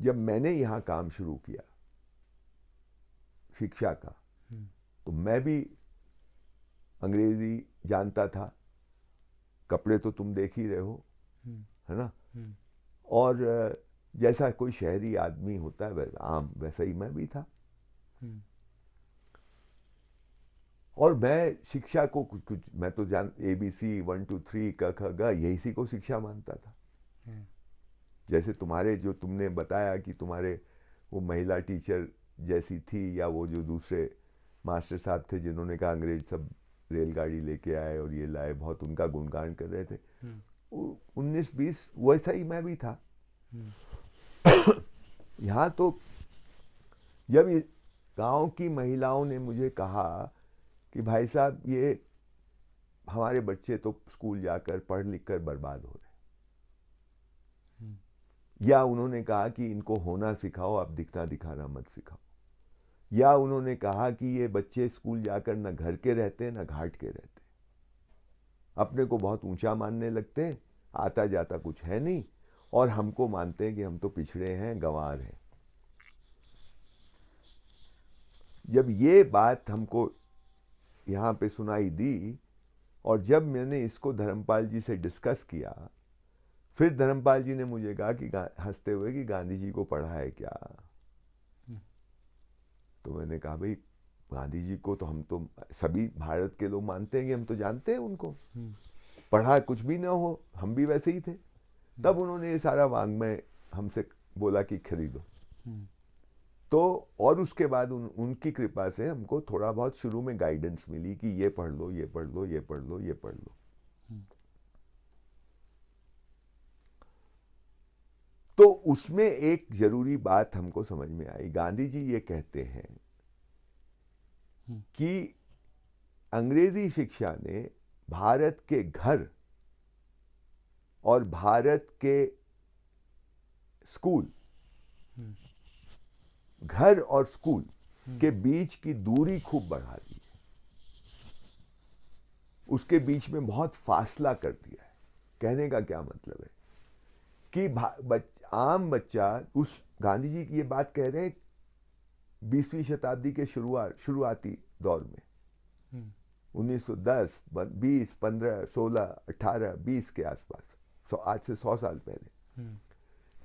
जब मैंने यहाँ काम शुरू किया शिक्षा का, तो मैं भी अंग्रेजी जानता था, कपड़े तो तुम देख ही रहे हो, है ना। और जैसा कोई शहरी आदमी होता है आम, वैसा ही मैं भी था। और मैं शिक्षा को कुछ कुछ मैं तो जान ABC 1 2 3 क ख ग यही सी को शिक्षा मानता था। जैसे तुम्हारे जो तुमने बताया कि तुम्हारे वो महिला टीचर जैसी थी, या वो जो दूसरे मास्टर साहब थे जिन्होंने कहा अंग्रेज सब रेलगाड़ी लेके आए और ये लाए, बहुत उनका गुणगान कर रहे थे। 19-20 वैसा ही मैं भी था। यहाँ तो जब गांव की महिलाओं ने मुझे कहा कि भाई साहब ये हमारे बच्चे तो स्कूल जाकर पढ़ लिख कर बर्बाद हो रहे, या उन्होंने कहा कि इनको होना सिखाओ, आप दिखना दिखाना मत सिखाओ, या उन्होंने कहा कि ये बच्चे स्कूल जाकर न घर के रहते न घाट के रहते, अपने को बहुत ऊंचा मानने लगते हैं, आता जाता कुछ है नहीं, और हमको मानते हैं कि हम तो पिछड़े हैं, गंवार हैं। जब ये बात हमको यहाँ पे सुनाई दी, और जब मैंने इसको धर्मपाल जी से डिस्कस किया, फिर धर्मपाल जी ने मुझे कहा कि हंसते हुए कि गांधी जी को पढ़ा है क्या। तो मैंने कहा भाई गांधी जी को तो हम तो सभी भारत के लोग मानते हैं कि हम तो जानते हैं उनको, पढ़ा कुछ भी ना हो, हम भी वैसे ही थे। तब उन्होंने ये सारा वाङ्मय हमसे बोला कि खरीदो। तो और उसके बाद उनकी कृपा से हमको थोड़ा बहुत शुरू में गाइडेंस मिली कि ये पढ़ लो, ये पढ़ लो, ये पढ़ लो, ये पढ़ लो। तो उसमें एक जरूरी बात हमको समझ में आई। गांधी जी ये कहते हैं कि अंग्रेजी शिक्षा ने भारत के घर और भारत के स्कूल, घर और स्कूल के बीच की दूरी खूब बढ़ा दी है, उसके बीच में बहुत फासला कर दिया है। कहने का क्या मतलब है कि आम बच्चा, उस गांधी जी की ये बात कह रहे हैं 20वीं शताब्दी के शुरुआती दौर में, 1910, 20, 15, 16, 18, 20 के आसपास, आज से 100 साल पहले,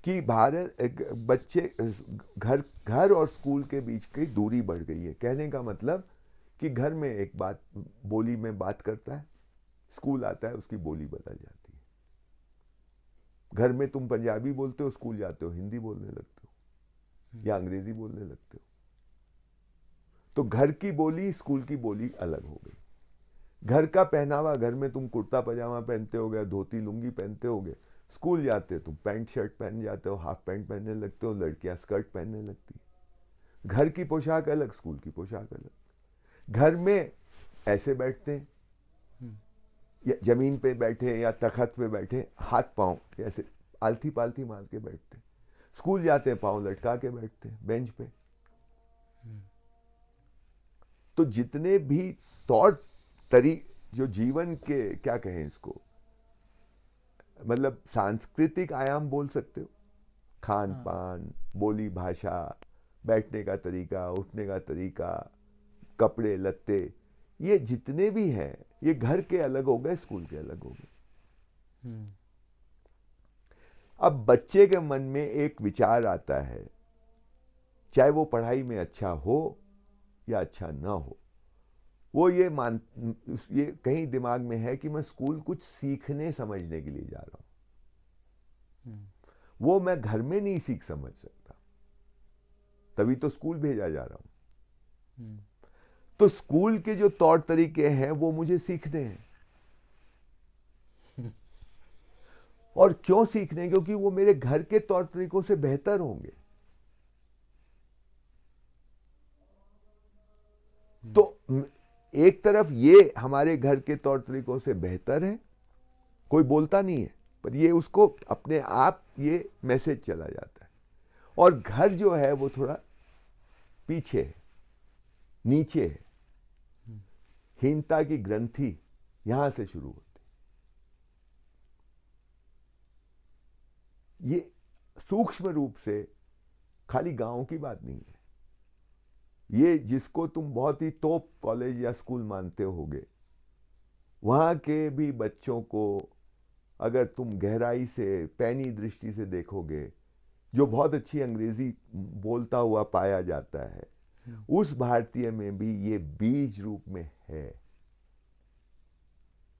कि भारत बच्चे घर और स्कूल के बीच की दूरी बढ़ गई है। कहने का मतलब कि घर में एक बात बोली में बात करता है, स्कूल आता है उसकी बोली बदल जाती है। घर में तुम पंजाबी बोलते हो, स्कूल जाते हो हिंदी बोलने लगते हो या अंग्रेजी बोलने लगते हो। तो घर की बोली स्कूल की बोली अलग हो गई। घर का पहनावा, घर में तुम कुर्ता पजामा पहनते होगे, धोती लुंगी पहनते होगे, स्कूल जाते हो तुम पैंट शर्ट पहन जाते हो, हाफ पैंट पहनने लगते हो, लड़कियां स्कर्ट पहनने लगती। घर की पोशाक अलग, स्कूल की पोशाक अलग। घर में ऐसे बैठते हैं, या जमीन पे बैठे या तखत पे बैठे, हाथ पांव ऐसे आलती पालती मार के बैठते। स्कूल जाते हैं पांव लटका के बैठते बेंच पे। तो जितने भी तौर जो जीवन के क्या कहें इसको, मतलब सांस्कृतिक आयाम बोल सकते हो, खान पान, बोली भाषा, बैठने का तरीका, उठने का तरीका, कपड़े लत्ते, ये जितने भी हैं ये घर के अलग हो गए, स्कूल के अलग हो गए। अब बच्चे के मन में एक विचार आता है, चाहे वो पढ़ाई में अच्छा हो या अच्छा ना हो, वो ये कहीं दिमाग में है कि मैं स्कूल कुछ सीखने समझने के लिए जा रहा हूं, वो मैं घर में नहीं सीख समझ सकता, तभी तो स्कूल भेजा जा रहा हूं। तो स्कूल के जो तौर तरीके हैं वो मुझे सीखने हैं। और क्यों सीखने? क्योंकि वो मेरे घर के तौर तरीकों से बेहतर होंगे। तो एक तरफ ये हमारे घर के तौर तरीकों से बेहतर है, कोई बोलता नहीं है, पर ये उसको अपने आप ये मैसेज चला जाता है। और घर जो है वो थोड़ा पीछे है, नीचे है, हीनता की ग्रंथि यहां से शुरू होती। ये सूक्ष्म रूप से खाली गांव की बात नहीं है। ये जिसको तुम बहुत ही टॉप कॉलेज या स्कूल मानते होगे, वहाँ के भी बच्चों को अगर तुम गहराई से पैनी दृष्टि से देखोगे, जो बहुत अच्छी अंग्रेजी बोलता हुआ पाया जाता है, उस भारतीय में भी ये बीज रूप में है।